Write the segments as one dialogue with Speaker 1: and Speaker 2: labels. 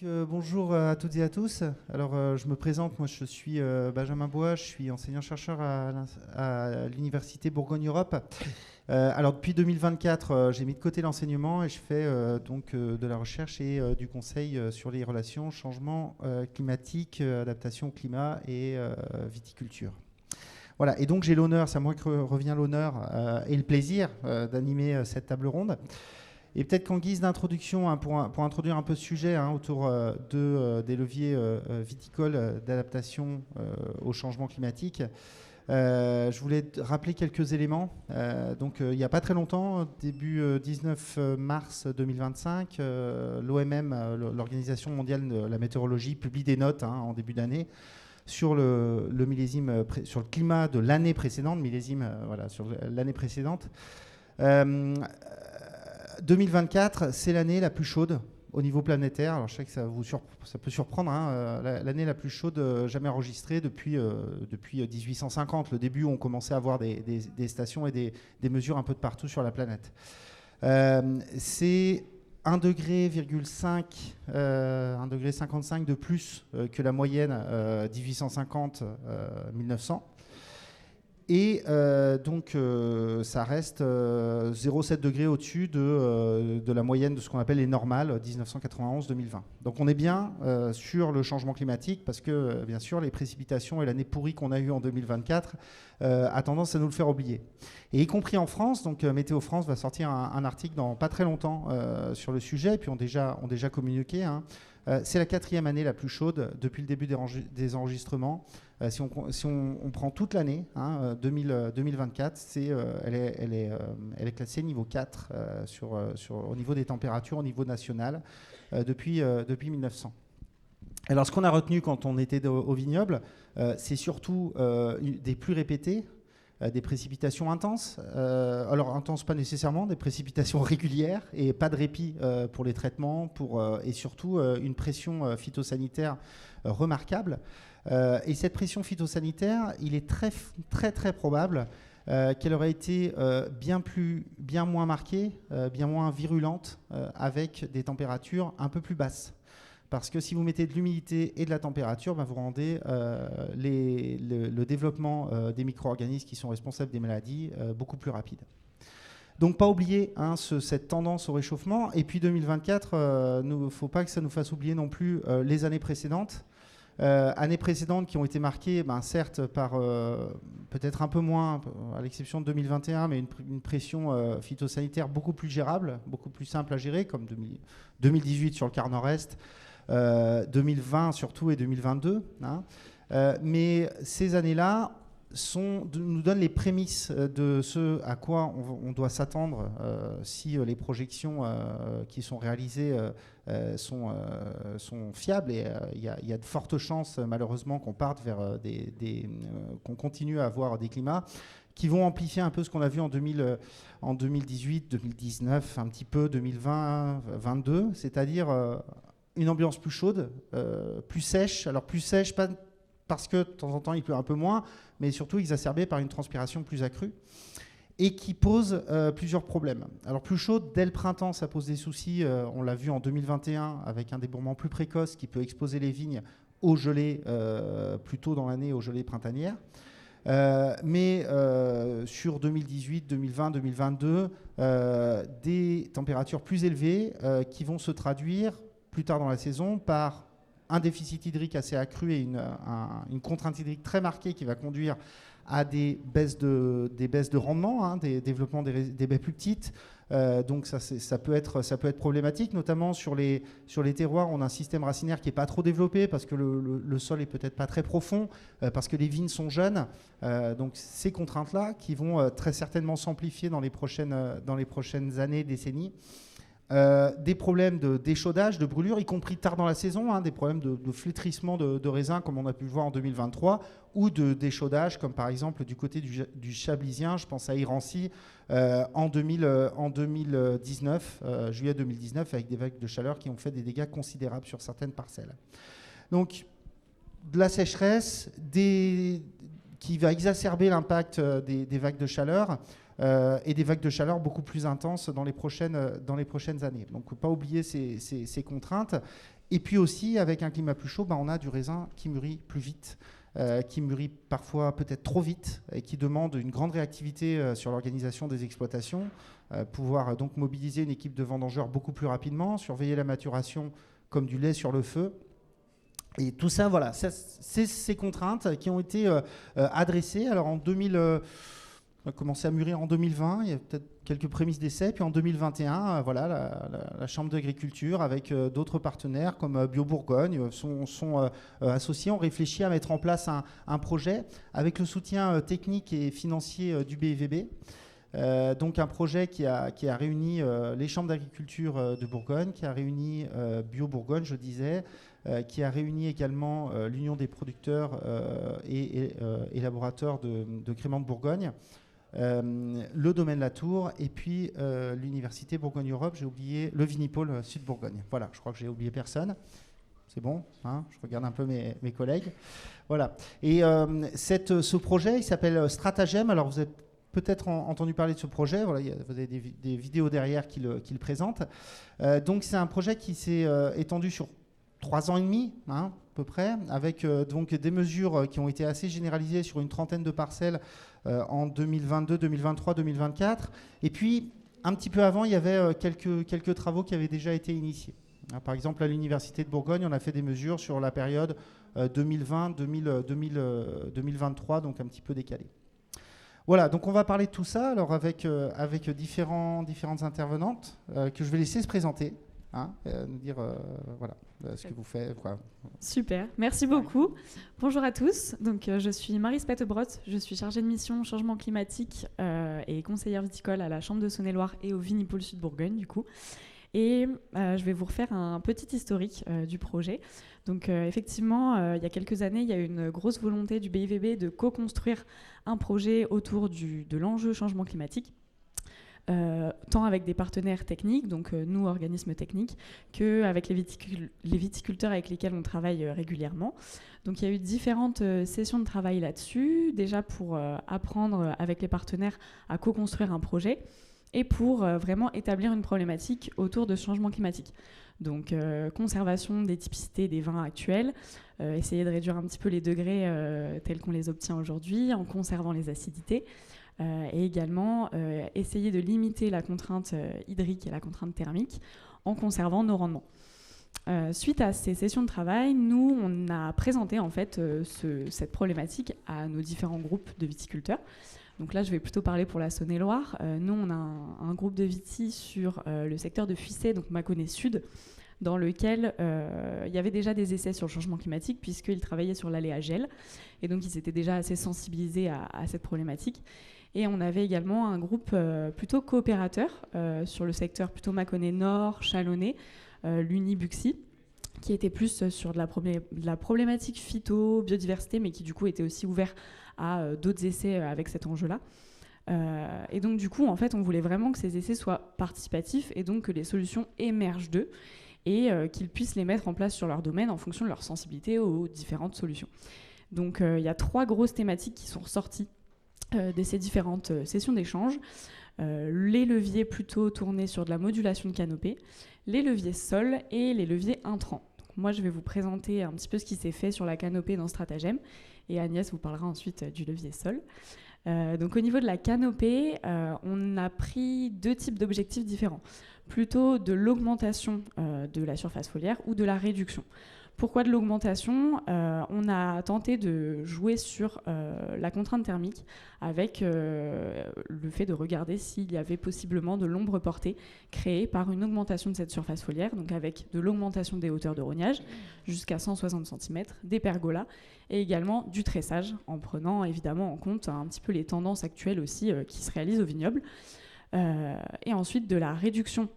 Speaker 1: Bonjour à toutes et à tous. Alors, je me présente, moi je suis Benjamin Bois, je suis enseignant-chercheur à l'Université Bourgogne-Europe. Alors, depuis 2024, j'ai mis de côté l'enseignement et je fais de la recherche et du conseil sur les relations, changement climatique, adaptation au climat et viticulture. Voilà, et donc j'ai l'honneur, c'est à moi que revient l'honneur et le plaisir d'animer cette table ronde. Et peut-être qu'en guise d'introduction, hein, pour introduire un peu ce sujet autour des leviers viticoles d'adaptation au changement climatique, je voulais rappeler quelques éléments. Il n'y a pas très longtemps, début 19 mars 2025, l'OMM, l'Organisation mondiale de la météorologie, publie des notes en début d'année sur le millésime, sur le climat de l'année précédente, sur l'année précédente. 2024, c'est l'année la plus chaude au niveau planétaire. Alors je sais que ça peut surprendre, l'année la plus chaude jamais enregistrée depuis 1850, le début où on commençait à avoir des stations et des mesures un peu de partout sur la planète. C'est 1,5 degré de plus que la moyenne 1850-1900. Et ça reste 0,7 degrés au-dessus de la moyenne de ce qu'on appelle les normales 1991-2020. Donc on est bien sur le changement climatique parce que bien sûr les précipitations et l'année pourrie qu'on a eue en 2024 a tendance à nous le faire oublier. Et y compris en France, donc Météo France va sortir un article dans pas très longtemps sur le sujet, et puis ont déjà communiqué. C'est la 4e année la plus chaude depuis le début des enregistrements. Si on prend toute l'année, 2024, elle est classée niveau 4 au niveau des températures, au niveau national, depuis 1900. Alors ce qu'on a retenu quand on était au vignoble, c'est surtout des pluies répétées, des précipitations intenses. Alors intenses pas nécessairement, des précipitations régulières et pas de répit pour les traitements, et surtout une pression phytosanitaire remarquable. Et cette pression phytosanitaire, il est très très très probable qu'elle aurait été bien moins marquée, bien moins virulente, avec des températures un peu plus basses. Parce que si vous mettez de l'humidité et de la température, vous rendez le développement des micro-organismes qui sont responsables des maladies beaucoup plus rapide. Donc pas oublier cette tendance au réchauffement. Et puis 2024, il ne faut pas que ça nous fasse oublier non plus les années précédentes. Années précédentes qui ont été marquées, certes, par peut-être un peu moins, à l'exception de 2021, mais une pression phytosanitaire beaucoup plus gérable, beaucoup plus simple à gérer, comme 2018 sur le quart nord-est, 2020 surtout et 2022. Mais ces années-là nous donnent les prémices de ce à quoi on doit s'attendre si les projections qui sont réalisées sont fiables. Et il y a de fortes chances, malheureusement, qu'on parte vers qu'on continue à avoir des climats qui vont amplifier un peu ce qu'on a vu en 2018, 2019, un petit peu 2020, 2022, c'est-à-dire une ambiance plus chaude, plus sèche. Alors plus sèche, pas parce que de temps en temps il pleut un peu moins, mais surtout exacerbée par une transpiration plus accrue et qui pose plusieurs problèmes. Alors plus chaude, dès le printemps, ça pose des soucis. On l'a vu en 2021 avec un débourrement plus précoce qui peut exposer les vignes aux gelées plus tôt dans l'année, aux gelées printanières. Mais sur 2018, 2020, 2022, des températures plus élevées qui vont se traduire plus tard dans la saison par un déficit hydrique assez accru et une contrainte hydrique très marquée qui va conduire à des baisses de rendement, des développements des baies plus petites. Donc ça peut être problématique, notamment sur les terroirs. On a un système racinaire qui n'est pas trop développé parce que le sol est peut-être pas très profond, parce que les vignes sont jeunes. Donc ces contraintes-là qui vont très certainement s'amplifier dans les prochaines années, décennies. Des problèmes d'échaudage, de brûlure, y compris tard dans la saison, des problèmes de flétrissement de raisins comme on a pu le voir en 2023, ou d'échaudage comme par exemple du côté du Chablisien, je pense à Irancy, en 2019, juillet 2019, avec des vagues de chaleur qui ont fait des dégâts considérables sur certaines parcelles. Donc de la sécheresse, qui va exacerber l'impact des vagues de chaleur, et des vagues de chaleur beaucoup plus intenses dans les prochaines années. Donc, pas oublier ces contraintes. Et puis aussi, avec un climat plus chaud, on a du raisin qui mûrit plus vite, qui mûrit parfois peut-être trop vite et qui demande une grande réactivité sur l'organisation des exploitations, pouvoir donc mobiliser une équipe de vendangeurs beaucoup plus rapidement, surveiller la maturation comme du lait sur le feu. Et tout ça, voilà, c'est ces contraintes qui ont été adressées. Alors en 2000, on a commencé à mûrir en 2020, il y a peut-être quelques prémices d'essai, puis en 2021, voilà, la Chambre d'agriculture avec d'autres partenaires comme Bio Bourgogne sont associés, ont réfléchi à mettre en place un projet avec le soutien technique et financier du BIVB. Donc un projet qui a réuni les chambres d'agriculture de Bourgogne, qui a réuni Bio Bourgogne, je disais, qui a réuni également l'Union des producteurs et élaborateurs de créments de Bourgogne, le domaine Latour et puis l'Université Bourgogne-Europe, j'ai oublié le Vinipôle Sud-Bourgogne. Voilà, je crois que j'ai oublié personne. C'est bon, hein, je regarde un peu mes collègues. Voilà. Et ce projet, il s'appelle Stratagem. Alors vous avez peut-être entendu parler de ce projet. Voilà, vous avez des vidéos derrière qui le présentent. Donc c'est un projet qui s'est étendu sur 3 ans et demi, à peu près, avec donc des mesures qui ont été assez généralisées sur une trentaine de parcelles en 2022, 2023, 2024. Et puis, un petit peu avant, il y avait quelques travaux qui avaient déjà été initiés. Par exemple, à l'Université de Bourgogne, on a fait des mesures sur la période 2020-2023, donc un petit peu décalée. Voilà, donc on va parler de tout ça alors avec différentes intervenantes que je vais laisser se présenter. Nous dire voilà, ce que vous faites. Quoi.
Speaker 2: Super, merci beaucoup. Bonjour à tous. Donc, je suis Marie Spatebrotte, je suis chargée de mission changement climatique et conseillère viticole à la Chambre de Saône-et-Loire et au Vinipôle Sud-Bourgogne du coup. Et je vais vous refaire un petit historique du projet. Donc effectivement, il y a quelques années, il y a eu une grosse volonté du BIVB de co-construire un projet autour de l'enjeu changement climatique. Tant avec des partenaires techniques, donc nous, organismes techniques, qu'avec les viticulteurs avec lesquels on travaille régulièrement. Donc il y a eu différentes sessions de travail là-dessus, déjà pour apprendre avec les partenaires à co-construire un projet et pour vraiment établir une problématique autour de ce changement climatique. Donc conservation des typicités des vins actuels, essayer de réduire un petit peu les degrés tels qu'on les obtient aujourd'hui en conservant les acidités, et également essayer de limiter la contrainte hydrique et la contrainte thermique en conservant nos rendements. Suite à ces sessions de travail, nous, on a présenté en fait cette problématique à nos différents groupes de viticulteurs. Donc là, je vais plutôt parler pour la Saône-et-Loire. Nous, on a un groupe de vitis sur le secteur de Fuissé, donc Mâconnais Sud, dans lequel il y avait déjà des essais sur le changement climatique puisqu'ils travaillaient sur l'aléa gel. Et donc, ils étaient déjà assez sensibilisés à cette problématique. Et on avait également un groupe plutôt coopérateur sur le secteur plutôt Mâconnais Nord, Chalonnais, l'Uni-Buxy, qui était plus sur de la problématique phyto, biodiversité, mais qui du coup était aussi ouvert à d'autres essais avec cet enjeu-là. Et donc du coup, en fait, on voulait vraiment que ces essais soient participatifs et donc que les solutions émergent d'eux et qu'ils puissent les mettre en place sur leur domaine en fonction de leur sensibilité aux différentes solutions. Donc il y a 3 grosses thématiques qui sont ressorties de ces différentes sessions d'échange. Les leviers plutôt tournés sur de la modulation de canopée, les leviers sol et les leviers intrants. Donc, moi, je vais vous présenter un petit peu ce qui s'est fait sur la canopée dans Stratagem et Agnès vous parlera ensuite du levier sol. Donc au niveau de la canopée, on a pris 2 types d'objectifs différents. Plutôt de l'augmentation de la surface foliaire ou de la réduction. Pourquoi de l'augmentation ? On a tenté de jouer sur la contrainte thermique avec le fait de regarder s'il y avait possiblement de l'ombre portée créée par une augmentation de cette surface foliaire, donc avec de l'augmentation des hauteurs de rognage jusqu'à 160 cm, des pergolas et également du tressage en prenant évidemment en compte un petit peu les tendances actuelles aussi qui se réalisent au vignoble. Et ensuite de la réduction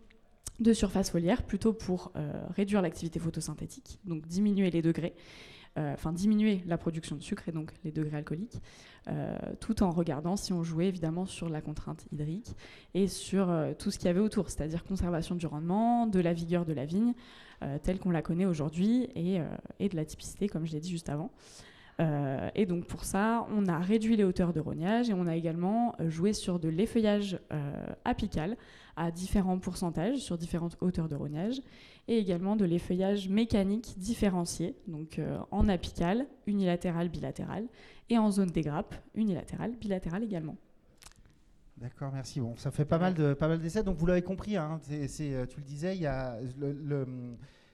Speaker 2: de surface foliaire, plutôt pour réduire l'activité photosynthétique, donc diminuer les degrés, diminuer la production de sucre et donc les degrés alcooliques, tout en regardant si on jouait évidemment sur la contrainte hydrique et sur tout ce qu'il y avait autour, c'est-à-dire conservation du rendement, de la vigueur de la vigne, telle qu'on la connaît aujourd'hui, et de la typicité, comme je l'ai dit juste avant. Et donc pour ça, on a réduit les hauteurs de rognage et on a également joué sur de l'effeuillage apical à différents pourcentages, sur différentes hauteurs de rognage, et également de l'effeuillage mécanique différencié, donc en apical, unilatéral, bilatéral, et en zone des grappes, unilatéral, bilatéral également.
Speaker 1: D'accord, merci. Bon, ça fait pas mal d'essais. Donc vous l'avez compris, hein, tu le disais, il y a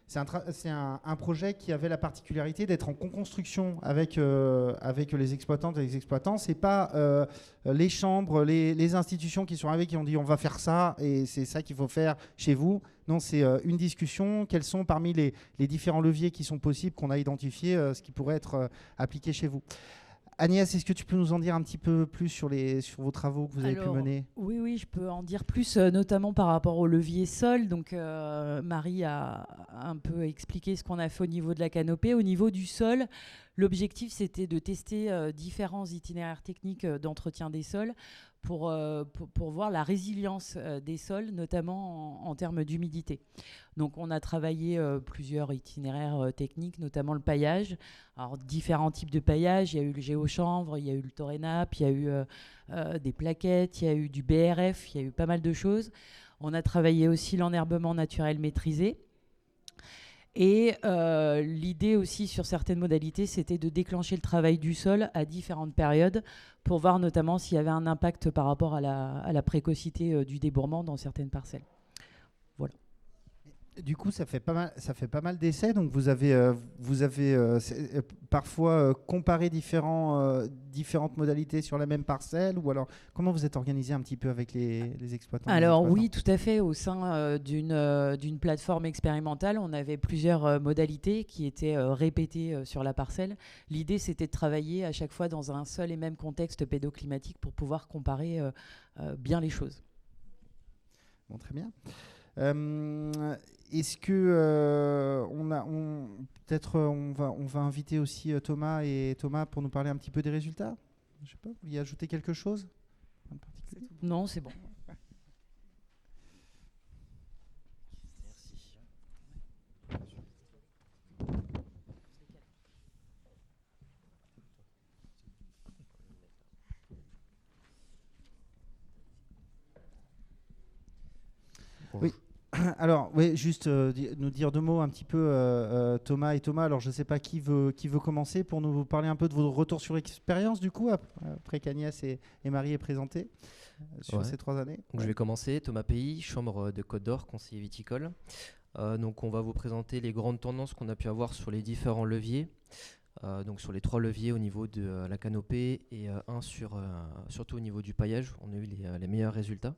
Speaker 1: c'est un projet qui avait la particularité d'être en co-construction avec les exploitantes et les exploitants. C'est pas les chambres, les institutions qui sont arrivées qui ont dit on va faire ça et c'est ça qu'il faut faire chez vous. Non, c'est une discussion. Quels sont parmi les différents leviers qui sont possibles qu'on a identifiés, ce qui pourrait être appliqué chez vous? Agnès, est-ce que tu peux nous en dire un petit peu plus sur vos travaux que vous avez pu mener?
Speaker 3: Oui, je peux en dire plus, notamment par rapport au levier sol. Donc, Marie a un peu expliqué ce qu'on a fait au niveau de la canopée. Au niveau du sol, l'objectif, c'était de tester différents itinéraires techniques d'entretien des sols pour voir la résilience des sols, notamment en termes d'humidité. Donc, on a travaillé plusieurs itinéraires techniques, notamment le paillage. Alors, différents types de paillage. Il y a eu le géochanvre, il y a eu le Torénap, il y a eu des plaquettes, il y a eu du BRF, il y a eu pas mal de choses. On a travaillé aussi l'enherbement naturel maîtrisé. Et l'idée aussi sur certaines modalités, c'était de déclencher le travail du sol à différentes périodes pour voir notamment s'il y avait un impact par rapport à la précocité du débourrement dans certaines parcelles. Voilà.
Speaker 1: Du coup, ça fait pas mal d'essais. Donc, vous avez parfois comparé différentes modalités sur la même parcelle, ou alors comment vous êtes organisé un petit peu avec les exploitants?
Speaker 3: Alors oui, tout à fait. Au sein d'une plateforme expérimentale, on avait plusieurs modalités qui étaient répétées sur la parcelle. L'idée, c'était de travailler à chaque fois dans un seul et même contexte pédoclimatique pour pouvoir comparer bien les choses.
Speaker 1: Bon, très bien. Est-ce que on va inviter aussi Thomas pour nous parler un petit peu des résultats? Je sais pas, vous vouliez ajouter quelque chose en particulier?
Speaker 3: Non, c'est bon.
Speaker 1: Oui. Alors, oui, juste nous dire deux mots un petit peu, Thomas et Thomas. Alors, je ne sais pas qui veut commencer pour nous parler un peu de vos retours sur expérience, du coup, après qu'Agnès et Marie aient présenté sur ces 3 années.
Speaker 4: Donc, je vais commencer. Thomas Pays, chambre de Côte d'Or, conseiller viticole. Donc, on va vous présenter les grandes tendances qu'on a pu avoir sur les différents leviers. Donc, sur les 3 leviers au niveau de la canopée et surtout au niveau du paillage. On a eu les meilleurs résultats.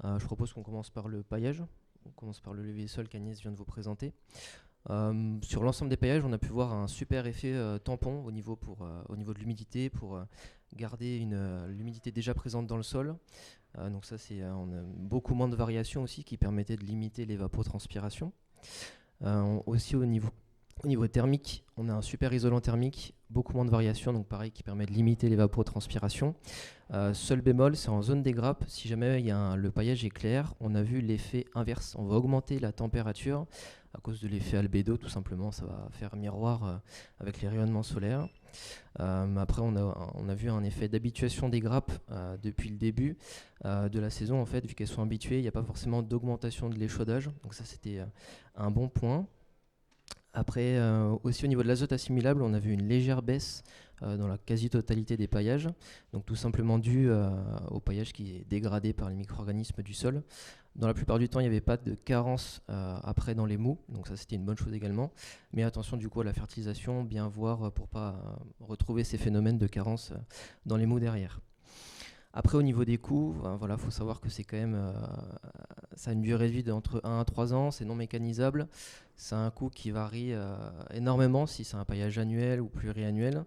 Speaker 4: Je propose qu'on commence par le paillage. On commence par le levier sol qu'Agnès vient de vous présenter. Sur l'ensemble des paillages, on a pu voir un super effet tampon au niveau de l'humidité pour garder l'humidité déjà présente dans le sol. Donc ça, on a beaucoup moins de variations aussi qui permettaient de limiter l'évapotranspiration. Aussi au niveau thermique, on a un super isolant thermique, beaucoup moins de variations, donc pareil, qui permet de limiter l'évapotranspiration. Seul bémol, c'est en zone des grappes. Si jamais le paillage est clair, on a vu l'effet inverse. On va augmenter la température à cause de l'effet albédo, tout simplement. Ça va faire miroir avec les rayonnements solaires. Après, on a vu un effet d'habituation des grappes depuis le début de la saison. En fait, vu qu'elles sont habituées, il n'y a pas forcément d'augmentation de l'échaudage. Donc ça, c'était un bon point. Après, aussi au niveau de l'azote assimilable, on a vu une légère baisse dans la quasi-totalité des paillages, donc tout simplement dû au paillage qui est dégradé par les micro-organismes du sol. Dans la plupart du temps, il n'y avait pas de carence après dans les mous, donc ça c'était une bonne chose également. Mais attention du coup à la fertilisation, bien voir pour ne pas retrouver ces phénomènes de carence dans les mous derrière. Après, au niveau des coûts, voilà, faut savoir que c'est quand même, ça a une durée de vie d'entre 1 à 3 ans, c'est non mécanisable. C'est un coût qui varie énormément si c'est un paillage annuel ou pluriannuel.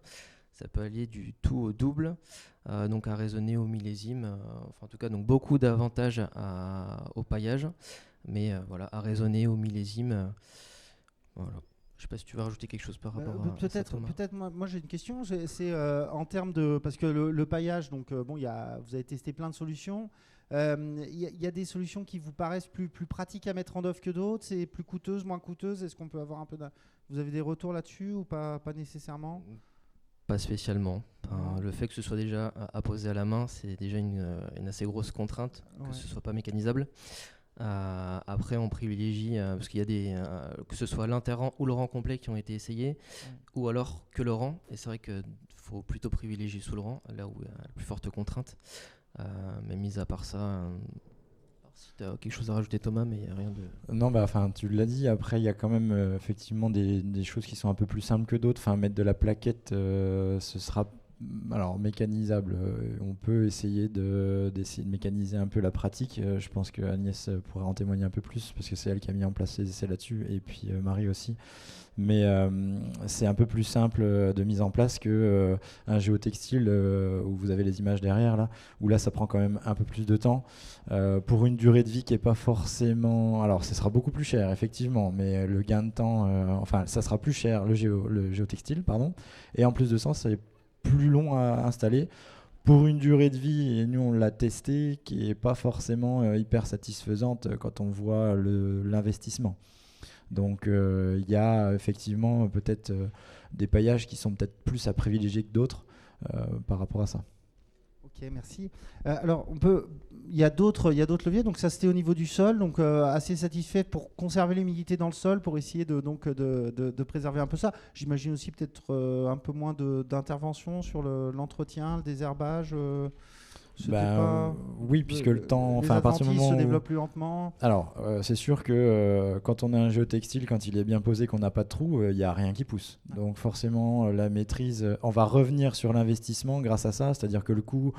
Speaker 4: Ça peut aller du tout au double, donc à raisonner au millésime. En tout cas, donc beaucoup d'avantages au paillage, mais voilà, à raisonner au millésime. Voilà. Je ne sais pas si tu veux rajouter quelque chose par rapport à ça, Thomas.
Speaker 1: Peut-être moi j'ai une question. C'est en termes de... Parce que le paillage, donc, vous avez testé plein de solutions. Il y a des solutions qui vous paraissent plus pratiques à mettre en œuvre que d'autres. C'est plus coûteuse, moins coûteuse. Est-ce qu'on peut avoir un peu... Vous avez des retours là-dessus ou pas nécessairement?
Speaker 4: Pas spécialement. Le fait que ce soit déjà apposé à la main, c'est déjà une assez grosse contrainte, que ce soit pas mécanisable. Après, on privilégie, parce qu'il y a que ce soit l'interrang ou le rang complet qui ont été essayés, ou alors que le rang. Et c'est vrai qu'il faut plutôt privilégier sous le rang, là où il y a la plus forte contrainte. Mais mis à part ça, si tu as quelque chose à rajouter, Thomas, mais il n'y a rien de...
Speaker 5: Non, tu l'as dit, après il y a quand même effectivement des choses qui sont un peu plus simples que d'autres. Mettre de la plaquette, ce sera mécanisable. On peut essayer d'essayer de mécaniser un peu la pratique. Je pense que Agnès pourrait en témoigner un peu plus, parce que c'est elle qui a mis en place les essais là-dessus, et puis Marie aussi. Mais c'est un peu plus simple de mise en place que un géotextile où vous avez les images derrière, là, où là ça prend quand même un peu plus de temps pour une durée de vie qui est pas forcément... Alors ça sera beaucoup plus cher effectivement, mais le gain de temps, ça sera plus cher le géotextile, pardon, et en plus de ça c'est plus long à installer pour une durée de vie, et nous on l'a testé, qui n'est pas forcément hyper satisfaisante quand on voit l'investissement. Donc il y a effectivement peut-être des paillages qui sont peut-être plus à privilégier que d'autres par rapport à ça.
Speaker 1: Ok, merci. Alors, il y a d'autres leviers. Donc ça, c'était au niveau du sol, donc assez satisfait pour conserver l'humidité dans le sol, pour essayer de préserver un peu ça. J'imagine aussi peut-être un peu moins d'intervention sur l'entretien, le désherbage.
Speaker 5: Oui, puisque le temps,
Speaker 1: les
Speaker 5: à partir du moment
Speaker 1: se
Speaker 5: où...
Speaker 1: développent plus lentement.
Speaker 5: Alors, c'est sûr que quand on a un géotextile, quand il est bien posé, qu'on n'a pas de trou, il n'y a rien qui pousse. Donc forcément, la maîtrise, on va revenir sur l'investissement grâce à ça, c'est-à-dire que le coût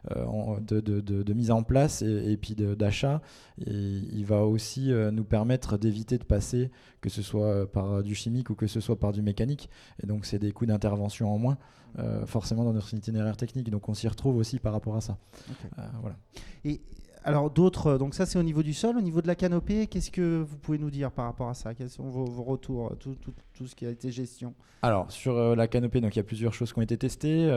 Speaker 5: de mise en place et puis d'achat, il va aussi nous permettre d'éviter de passer, que ce soit par du chimique ou que ce soit par du mécanique. Et donc, c'est des coûts d'intervention en moins. Forcément dans notre itinéraire technique, donc on s'y retrouve aussi par rapport à ça. Okay. Voilà.
Speaker 1: Et alors d'autres, donc ça c'est au niveau du sol, au niveau de la canopée, qu'est-ce que vous pouvez nous dire par rapport à ça? Quels sont vos retours, tout ce qui a été gestion? Alors
Speaker 5: sur la canopée, donc il y a plusieurs choses qui ont été testées.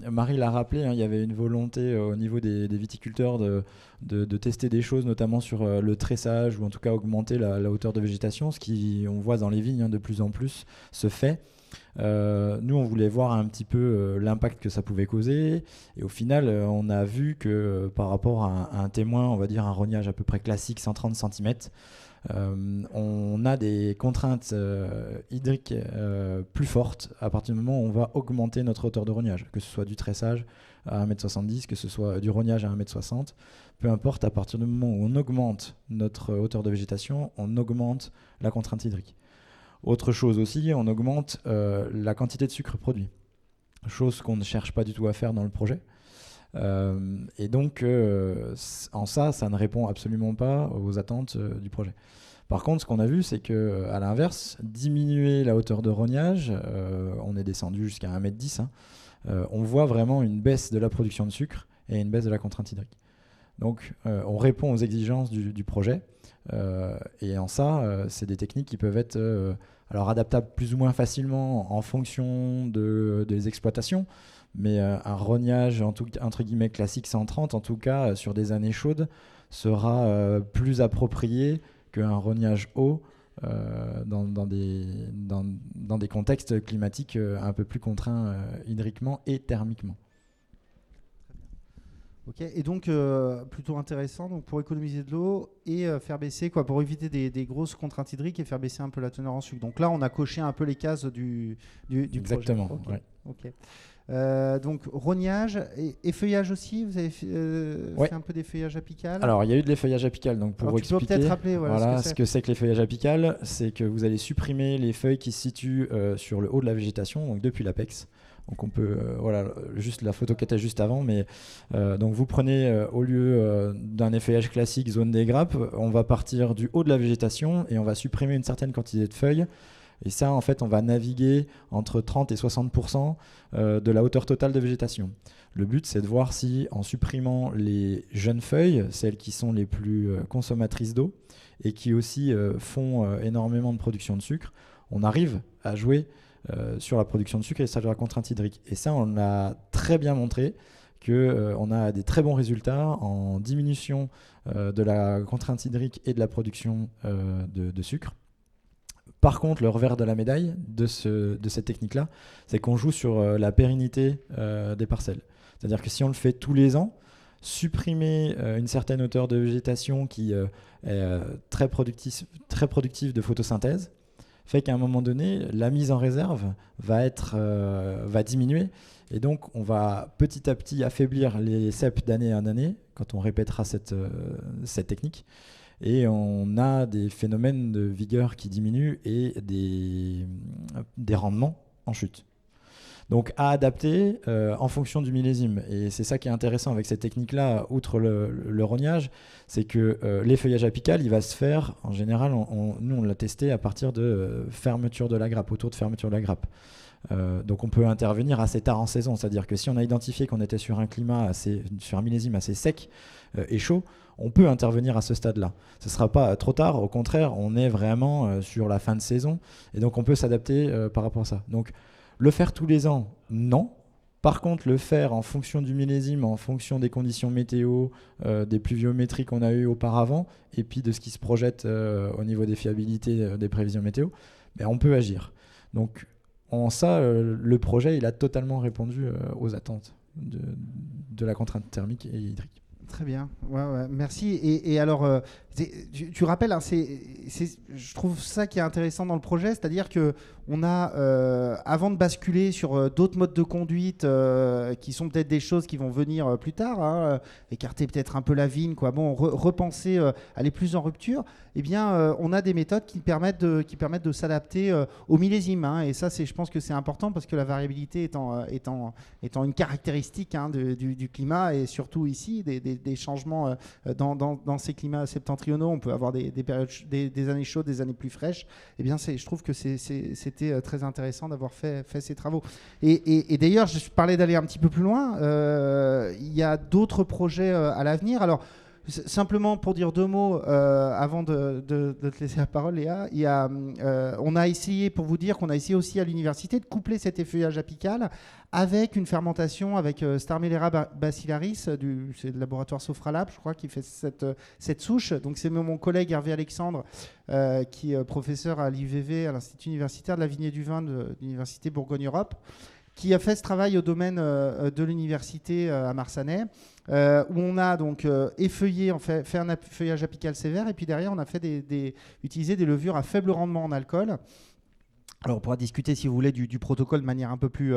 Speaker 5: Marie l'a rappelé, il y avait une volonté au niveau des viticulteurs de tester des choses, notamment sur le tressage, ou en tout cas augmenter la hauteur de végétation, ce qui on voit dans les vignes de plus en plus se fait. Nous on voulait voir un petit peu l'impact que ça pouvait causer, et au final on a vu que par rapport à un témoin, on va dire un rognage à peu près classique, 130 cm, on a des contraintes hydriques plus fortes à partir du moment où on va augmenter notre hauteur de rognage, que ce soit du tressage à 1,70 m, que ce soit du rognage à 1,60 m, peu importe, à partir du moment où on augmente notre hauteur de végétation, on augmente la contrainte hydrique. Autre chose aussi, on augmente la quantité de sucre produit, chose qu'on ne cherche pas du tout à faire dans le projet. Et donc, en ça ne répond absolument pas aux attentes du projet. Par contre, ce qu'on a vu, c'est qu'à l'inverse, diminuer la hauteur de rognage, on est descendu jusqu'à 1,10 m, on voit vraiment une baisse de la production de sucre et une baisse de la contrainte hydrique. Donc, on répond aux exigences du projet. Et en ça, c'est des techniques qui peuvent être adaptables plus ou moins facilement en fonction des exploitations, mais un rognage entre guillemets classique 130, en tout cas sur des années chaudes, sera plus approprié qu'un rognage haut dans des contextes climatiques un peu plus contraints hydriquement et thermiquement.
Speaker 1: Ok, et donc plutôt intéressant, donc pour économiser de l'eau et faire baisser, pour éviter des grosses contraintes hydriques et faire baisser un peu la teneur en sucre. Donc là, on a coché un peu les cases du
Speaker 5: Exactement,
Speaker 1: projet.
Speaker 5: Okay.
Speaker 1: Ok. Donc rognage et feuillage aussi, vous avez fait un peu des feuillages apicales? Alors il y a eu de l'effeuillage apical, donc pour expliquer, tu peux peut-être rappeler ce que c'est que l'effeuillage apical, c'est que vous allez supprimer les feuilles qui se situent sur le haut de la végétation, donc depuis l'apex. Donc on peut, juste la photo qui était juste avant, mais donc vous prenez au lieu d'un effeuillage classique zone des grappes, on va partir du haut de la végétation et on va supprimer une certaine quantité de feuilles. Et ça, en fait, on va naviguer entre 30 et 60% de la hauteur totale de végétation. Le but, c'est de voir si, en supprimant les jeunes feuilles, celles qui sont les plus consommatrices d'eau et qui aussi font énormément de production de sucre, on arrive à jouer sur la production de sucre et sur la contrainte hydrique. Et ça, on a très bien montré qu'on a des très bons résultats en diminution de la contrainte hydrique et de la production de sucre
Speaker 5: Par contre, le revers de la médaille de cette technique-là, c'est qu'on joue sur la pérennité des parcelles. C'est-à-dire que si on le fait tous les ans, supprimer une certaine hauteur de végétation qui est très productive de photosynthèse, fait qu'à un moment donné, la mise en réserve va diminuer. Et donc, on va petit à petit affaiblir les ceps d'année en année quand on répétera cette technique. Et on a des phénomènes de vigueur qui diminuent et des rendements en chute. Donc à adapter en fonction du millésime. Et c'est ça qui est intéressant avec cette technique-là, outre le rognage, c'est que l'effeuillage apical, il va se faire, en général, nous on l'a testé à partir de fermeture de la grappe, autour de fermeture de la grappe. Donc on peut intervenir assez tard en saison, c'est-à-dire que si on a identifié qu'on était sur un millésime assez sec et chaud, on peut intervenir à ce stade-là. Ce ne sera pas trop tard, au contraire, on est vraiment sur la fin de saison, et donc on peut s'adapter par rapport à ça. Donc le faire tous les ans, non. Par contre, le faire en fonction du millésime, en fonction des conditions météo, des pluviométries qu'on a eues auparavant, et puis de ce qui se projette au niveau des fiabilités des prévisions météo, on peut agir. Donc en ça, le projet il a totalement répondu aux attentes de la contrainte thermique et hydrique.
Speaker 1: Très bien, ouais, merci. Et alors, tu rappelles, hein, je trouve ça qui est intéressant dans le projet, c'est-à-dire qu'on a, avant de basculer sur d'autres modes de conduite qui sont peut-être des choses qui vont venir plus tard, hein, écarter peut-être un peu la vigne, repenser, aller plus en rupture, eh bien, on a des méthodes qui permettent de s'adapter au millésime. Hein, et ça, je pense que c'est important parce que la variabilité étant une caractéristique du climat et surtout ici, des changements dans ces climats septentrionaux, on peut avoir des périodes, des années chaudes, des années plus fraîches. Eh bien, je trouve que c'était très intéressant d'avoir fait ces travaux. Et d'ailleurs, je parlais d'aller un petit peu plus loin. Il y a d'autres projets à l'avenir. Alors, simplement pour dire deux mots avant de te laisser la parole, Léa, on a essayé, pour vous dire qu'on a essayé aussi à l'université de coupler cet effeuillage apical avec une fermentation avec Starmelera bacillaris, c'est le laboratoire Sofralab, je crois, qui fait cette souche. Donc c'est mon collègue Hervé Alexandre, qui est professeur à l'IVV, à l'Institut universitaire de la vigne et du vin de l'Université Bourgogne-Europe, qui a fait ce travail au domaine de l'université à Marsanais, où on a donc effeuillé, fait un effeuillage apical sévère, et puis derrière on a fait utilisé des levures à faible rendement en alcool. Alors on pourra discuter, si vous voulez, du protocole de manière un peu plus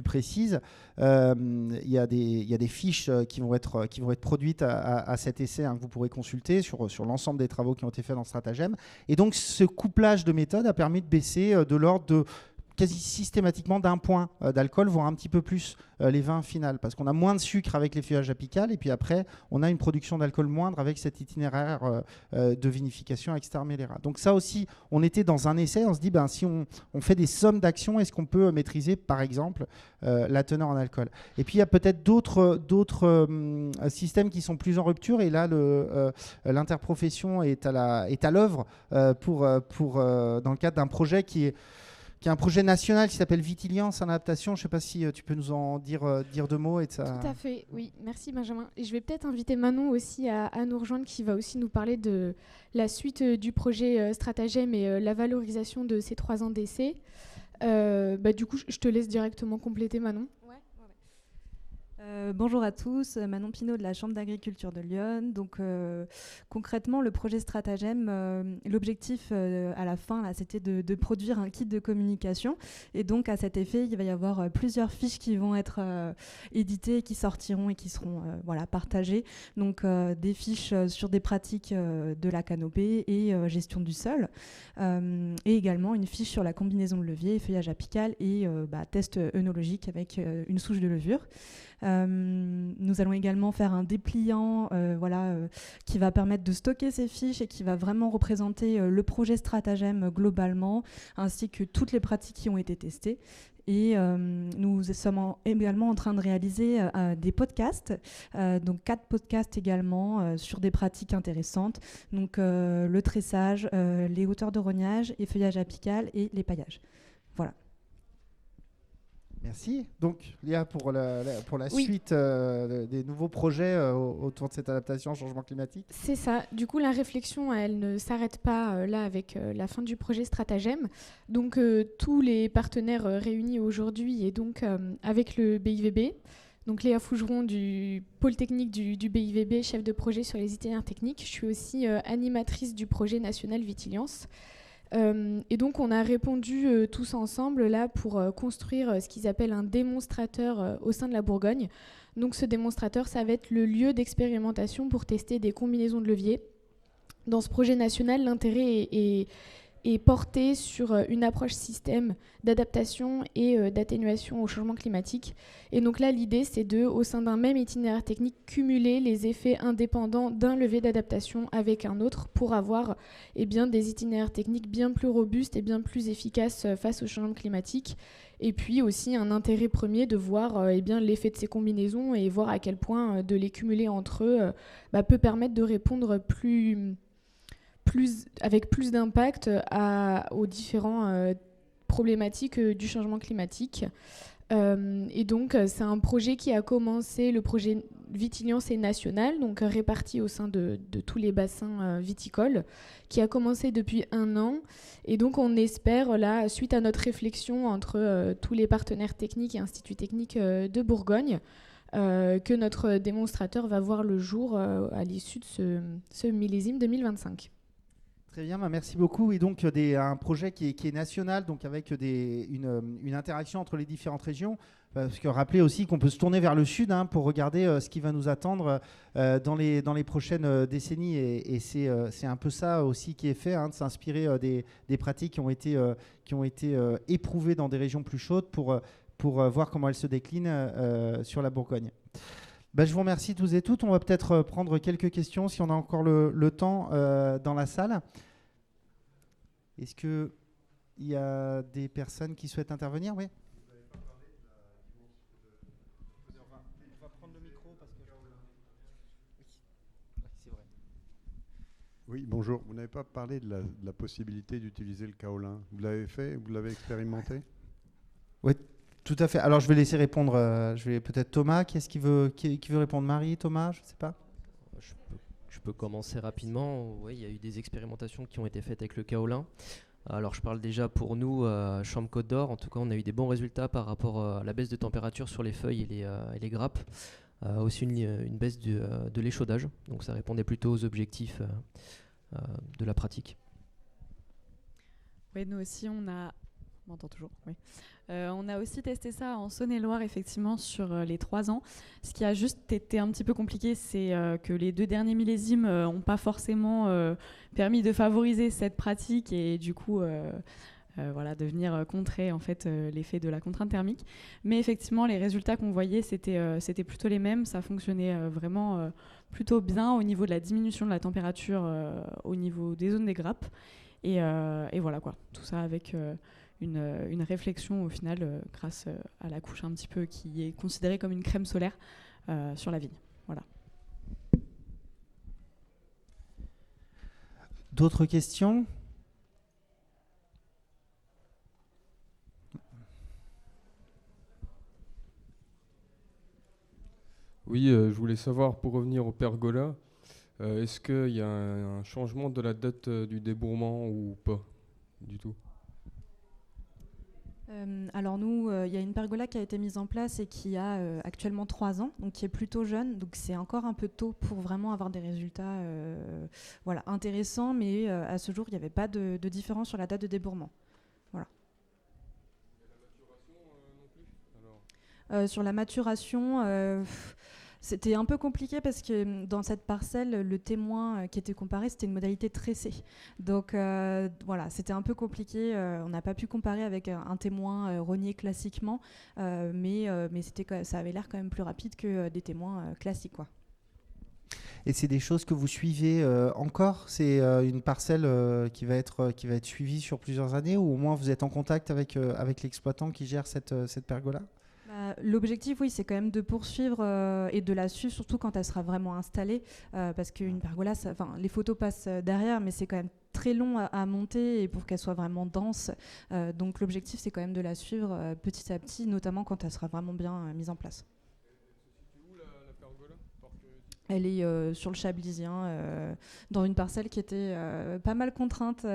Speaker 1: précise. Il y a des fiches qui vont être produites à cet essai, que vous pourrez consulter sur l'ensemble des travaux qui ont été faits dans Stratagem. Et donc ce couplage de méthodes a permis de baisser de l'ordre de quasi systématiquement d'un point d'alcool, voire un petit peu plus les vins finales, parce qu'on a moins de sucre avec l'effeuillage apical, et puis après, on a une production d'alcool moindre avec cet itinéraire de vinification avec Starmelera. Donc ça aussi, on était dans un essai, on se dit, si on fait des sommes d'actions, est-ce qu'on peut maîtriser, par exemple, la teneur en alcool? Et puis, il y a peut-être d'autres systèmes qui sont plus en rupture, et là, l'interprofession est à l'œuvre pour dans le cadre d'un projet qui est un projet national qui s'appelle Vitiliance en adaptation. Je ne sais pas si tu peux nous en dire deux mots.
Speaker 6: Tout à fait, oui. Merci Benjamin. Et je vais peut-être inviter Manon aussi à nous rejoindre, qui va aussi nous parler de la suite du projet Stratagem et la valorisation de ces 3 ans d'essai. Du coup, je te laisse directement compléter, Manon.
Speaker 7: Bonjour à tous, Manon Pinault de la Chambre d'agriculture de Lyon. Donc concrètement, le projet Stratagem, l'objectif à la fin, là, c'était de produire un kit de communication. Et donc à cet effet, il va y avoir plusieurs fiches qui vont être éditées, qui sortiront et qui seront partagées. Donc des fiches sur des pratiques de la canopée et gestion du sol. Et également une fiche sur la combinaison de levier, feuillage apical et test œnologique avec une souche de levure. Nous allons également faire un dépliant qui va permettre de stocker ces fiches et qui va vraiment représenter le projet Stratagem globalement, ainsi que toutes les pratiques qui ont été testées. Et nous sommes également en train de réaliser des podcasts, donc 4 podcasts également sur des pratiques intéressantes, donc le tressage, les hauteurs de rognage, les feuillages apical et les paillages. Voilà.
Speaker 1: Merci. Donc, Léa, pour la
Speaker 6: Oui.
Speaker 1: suite des nouveaux projets autour de cette adaptation au changement climatique.
Speaker 6: C'est ça. Du coup, la réflexion, elle ne s'arrête pas là avec la fin du projet Stratagem. Donc, tous les partenaires réunis aujourd'hui et donc avec le BIVB. Donc, Léa Fougeron du pôle technique du BIVB, chef de projet sur les itinéraires techniques. Je suis aussi animatrice du projet national Vitiliance. Et donc, on a répondu tous ensemble là pour construire ce qu'ils appellent un démonstrateur au sein de la Bourgogne. Donc, ce démonstrateur, ça va être le lieu d'expérimentation pour tester des combinaisons de leviers. Dans ce projet national, l'intérêt est porté sur une approche système d'adaptation et d'atténuation au changement climatique. Et donc là, l'idée, c'est de, au sein d'un même itinéraire technique, cumuler les effets indépendants d'un levier d'adaptation avec un autre pour avoir des itinéraires techniques bien plus robustes et bien plus efficaces face au changement climatique. Et puis aussi un intérêt premier de voir l'effet de ces combinaisons et voir à quel point de les cumuler entre eux peut permettre de répondre avec plus d'impact aux différentes problématiques du changement climatique. Et donc, c'est un projet qui a commencé, le projet Vitiliance est national, donc réparti au sein de tous les bassins viticoles, qui a commencé depuis 1 an. Et donc, on espère, là, suite à notre réflexion entre tous les partenaires techniques et instituts techniques de Bourgogne, que notre démonstrateur va voir le jour à l'issue de ce millésime 2025.
Speaker 1: Très bien, merci beaucoup. Et donc, un projet qui est national, donc avec une interaction entre les différentes régions. Parce que rappelez aussi qu'on peut se tourner vers le sud pour regarder ce qui va nous attendre dans les prochaines décennies. Et c'est un peu ça aussi qui est fait, de s'inspirer des pratiques qui ont été éprouvées dans des régions plus chaudes pour voir comment elles se déclinent sur la Bourgogne. Je vous remercie tous et toutes. On va peut-être prendre quelques questions si on a encore le temps dans la salle. Est-ce qu'il y a des personnes qui souhaitent intervenir? Oui. On va prendre le micro parce que... c'est vrai.
Speaker 8: Oui, bonjour. Vous n'avez pas parlé de la possibilité d'utiliser le kaolin. Vous l'avez fait? Vous l'avez expérimenté?
Speaker 1: Oui. Tout à fait. Alors, je vais laisser répondre. Je vais peut-être Thomas. Qui est-ce qui veut répondre? Marie, Thomas, je ne sais pas.
Speaker 4: Je peux commencer rapidement. Oui, il y a eu des expérimentations qui ont été faites avec le kaolin. Alors, je parle déjà pour nous, Chambre Côte d'Or. En tout cas, on a eu des bons résultats par rapport à la baisse de température sur les feuilles et les grappes. Aussi une baisse de l'échaudage. Donc, ça répondait plutôt aux objectifs de la pratique.
Speaker 2: Oui, nous aussi, on m'entend toujours? Oui. On a aussi testé ça en Saône-et-Loire, effectivement, sur les 3 ans. Ce qui a juste été un petit peu compliqué, c'est que les 2 derniers millésimes n'ont pas forcément permis de favoriser cette pratique et du coup, de venir contrer en fait, l'effet de la contrainte thermique. Mais effectivement, les résultats qu'on voyait, c'était plutôt les mêmes. Ça fonctionnait vraiment plutôt bien au niveau de la diminution de la température au niveau des zones des grappes. Et voilà quoi, tout ça avec... une réflexion au final grâce à la couche un petit peu qui est considérée comme une crème solaire sur la vigne. Voilà.
Speaker 1: D'autres questions?
Speaker 9: Oui, je voulais savoir, pour revenir au pergola, est-ce qu'il y a un changement de la date du débourrement ou pas du tout?
Speaker 7: Alors nous, il y a une pergola qui a été mise en place et qui a actuellement 3 ans, donc qui est plutôt jeune, donc c'est encore un peu tôt pour vraiment avoir des résultats intéressants, mais à ce jour, il n'y avait pas de différence sur la date de débourrement. Voilà.
Speaker 9: Et la maturation non plus alors
Speaker 7: sur la maturation, c'était un peu compliqué parce que dans cette parcelle, le témoin qui était comparé, c'était une modalité tressée. Donc c'était un peu compliqué. On n'a pas pu comparer avec un témoin rogné classiquement, mais ça avait l'air quand même plus rapide que des témoins classiques, quoi.
Speaker 1: Et c'est des choses que vous suivez encore? C'est une parcelle qui va être suivie sur plusieurs années, ou au moins vous êtes en contact avec l'exploitant qui gère cette pergola?
Speaker 7: L'objectif, oui, c'est quand même de poursuivre et de la suivre, surtout quand elle sera vraiment installée, parce qu'une pergola, les photos passent derrière, mais c'est quand même très long à monter et pour qu'elle soit vraiment dense. Donc l'objectif, c'est quand même de la suivre petit à petit, notamment quand elle sera vraiment bien mise en place. Elle est sur le Chablisien, dans une parcelle qui était pas mal contrainte,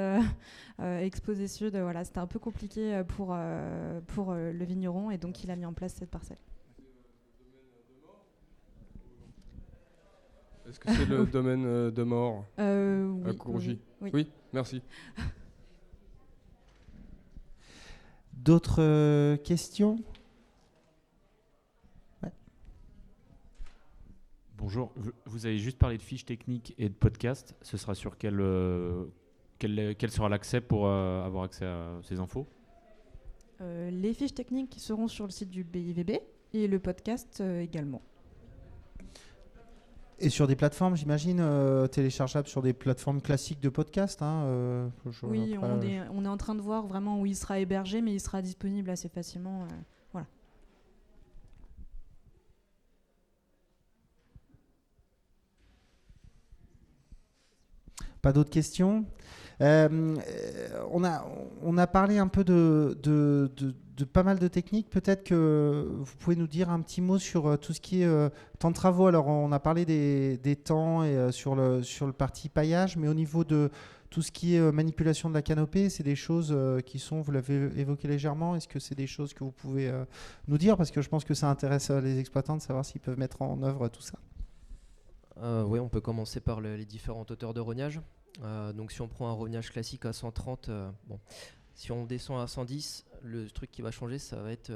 Speaker 7: exposée sud. Voilà, c'était un peu compliqué pour le vigneron, et donc il a mis en place cette parcelle.
Speaker 9: Est-ce que c'est le domaine de Mort
Speaker 7: Oui,
Speaker 9: à Courgy?
Speaker 7: oui.
Speaker 9: Oui, merci.
Speaker 1: D'autres questions?
Speaker 10: Bonjour, vous avez juste parlé de fiches techniques et de podcasts. Ce sera sur quel sera l'accès pour avoir accès à ces infos?
Speaker 7: Les fiches techniques seront sur le site du BIVB et le podcast également.
Speaker 1: Et sur des plateformes, j'imagine, téléchargeables sur des plateformes classiques de podcast, hein,
Speaker 7: oui, on est en train de voir vraiment où il sera hébergé, mais il sera disponible assez facilement. Voilà.
Speaker 1: Pas d'autres questions? On a parlé un peu de pas mal de techniques. Peut-être que vous pouvez nous dire un petit mot sur tout ce qui est temps de travaux. Alors, on a parlé des temps et sur le parti paillage, mais au niveau de tout ce qui est manipulation de la canopée, c'est des choses qui sont, vous l'avez évoqué légèrement, est-ce que c'est des choses que vous pouvez nous dire? Parce que je pense que ça intéresse les exploitants de savoir s'ils peuvent mettre en œuvre tout ça.
Speaker 4: Oui, on peut commencer par les différentes hauteurs de rognage. Donc si on prend un rognage classique à 130, si on descend à 110, le truc qui va changer, ça va être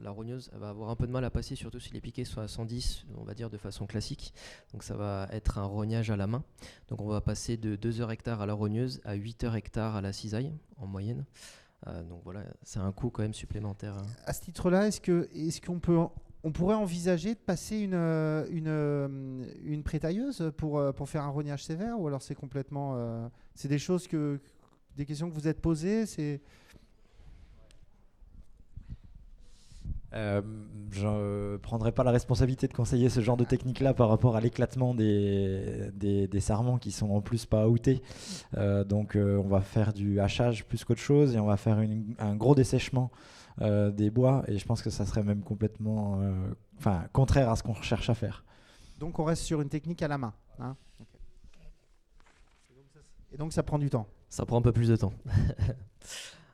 Speaker 4: la rogneuse, elle va avoir un peu de mal à passer, surtout si les piquets sont à 110, on va dire de façon classique. Donc ça va être un rognage à la main. Donc on va passer de 2 heures hectare à la rogneuse à 8 heures hectare à la cisaille en moyenne. Donc voilà, c'est un coût quand même supplémentaire.
Speaker 1: À ce titre-là, est-ce qu'on pourrait envisager de passer une prétailleuse pour faire un rognage sévère, ou alors c'est complètement... c'est des choses des questions que vous êtes posées,
Speaker 5: Je ne prendrai pas la responsabilité de conseiller ce genre de technique-là par rapport à l'éclatement des sarments qui sont en plus pas outés. Donc on va faire du hachage plus qu'autre chose, et on va faire un gros dessèchement des bois, et je pense que ça serait même complètement contraire à ce qu'on recherche à faire.
Speaker 1: Donc on reste sur une technique à la main, hein. Okay. Et donc ça prend du temps.
Speaker 4: Ça prend un peu plus de temps.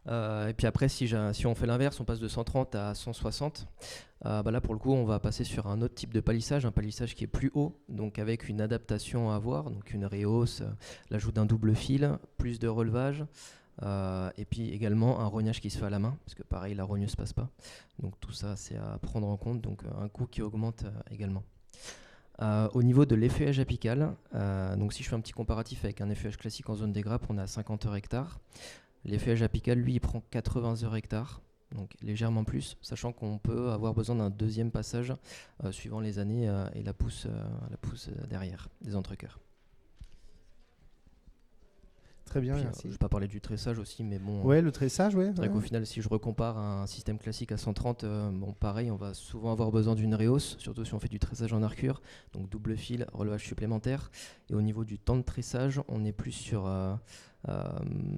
Speaker 4: Et puis après, si on fait l'inverse, on passe de 130 à 160. Là, pour le coup, on va passer sur un autre type de palissage, un palissage qui est plus haut, donc avec une adaptation à avoir, donc une rehausse, l'ajout d'un double fil, plus de relevage, et puis également un rognage qui se fait à la main, parce que pareil, la rogneuse passe pas. Donc tout ça, c'est à prendre en compte, donc un coût qui augmente également. Au niveau de l'effeuillage apical, donc si je fais un petit comparatif avec un effeuillage classique en zone des grappes, on est à 50 heures hectare. L'effeuillage apical, lui, il prend 80 heures hectare, donc légèrement plus, sachant qu'on peut avoir besoin d'un deuxième passage suivant les années et la pousse derrière, des entrecœurs.
Speaker 1: Très bien,
Speaker 4: puis,
Speaker 1: merci.
Speaker 4: Je vais pas parler du tressage aussi, mais bon.
Speaker 1: Ouais, le tressage, ouais.
Speaker 4: C'est vrai qu'au final, si je recompare à un système classique à 130, pareil, on va souvent avoir besoin d'une rehausse, surtout si on fait du tressage en arcure, donc double fil, relevage supplémentaire. Et au niveau du temps de tressage, on est plus sur...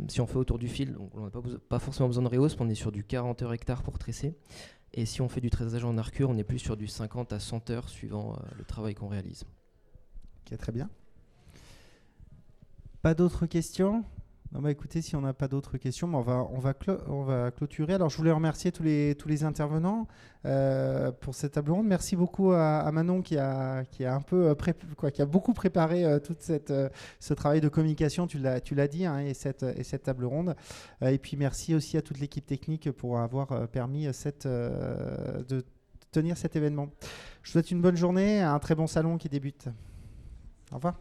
Speaker 4: si on fait autour du fil, donc on n'a pas forcément besoin de rehausse, mais on est sur du 40 heures hectare pour tresser. Et si on fait du tressage en arcure, on est plus sur du 50 à 100 heures suivant le travail qu'on réalise.
Speaker 1: Ok, très bien. Pas d'autres questions? Non, écoutez, si on n'a pas d'autres questions, on va clôturer. Alors, je voulais remercier tous les intervenants pour cette table ronde. Merci beaucoup à Manon qui a un peu qui a beaucoup préparé tout ce travail de communication. Tu l'as dit, hein, et cette table ronde. Et puis merci aussi à toute l'équipe technique pour avoir permis de tenir cet événement. Je vous souhaite une bonne journée, un très bon salon qui débute. Au revoir.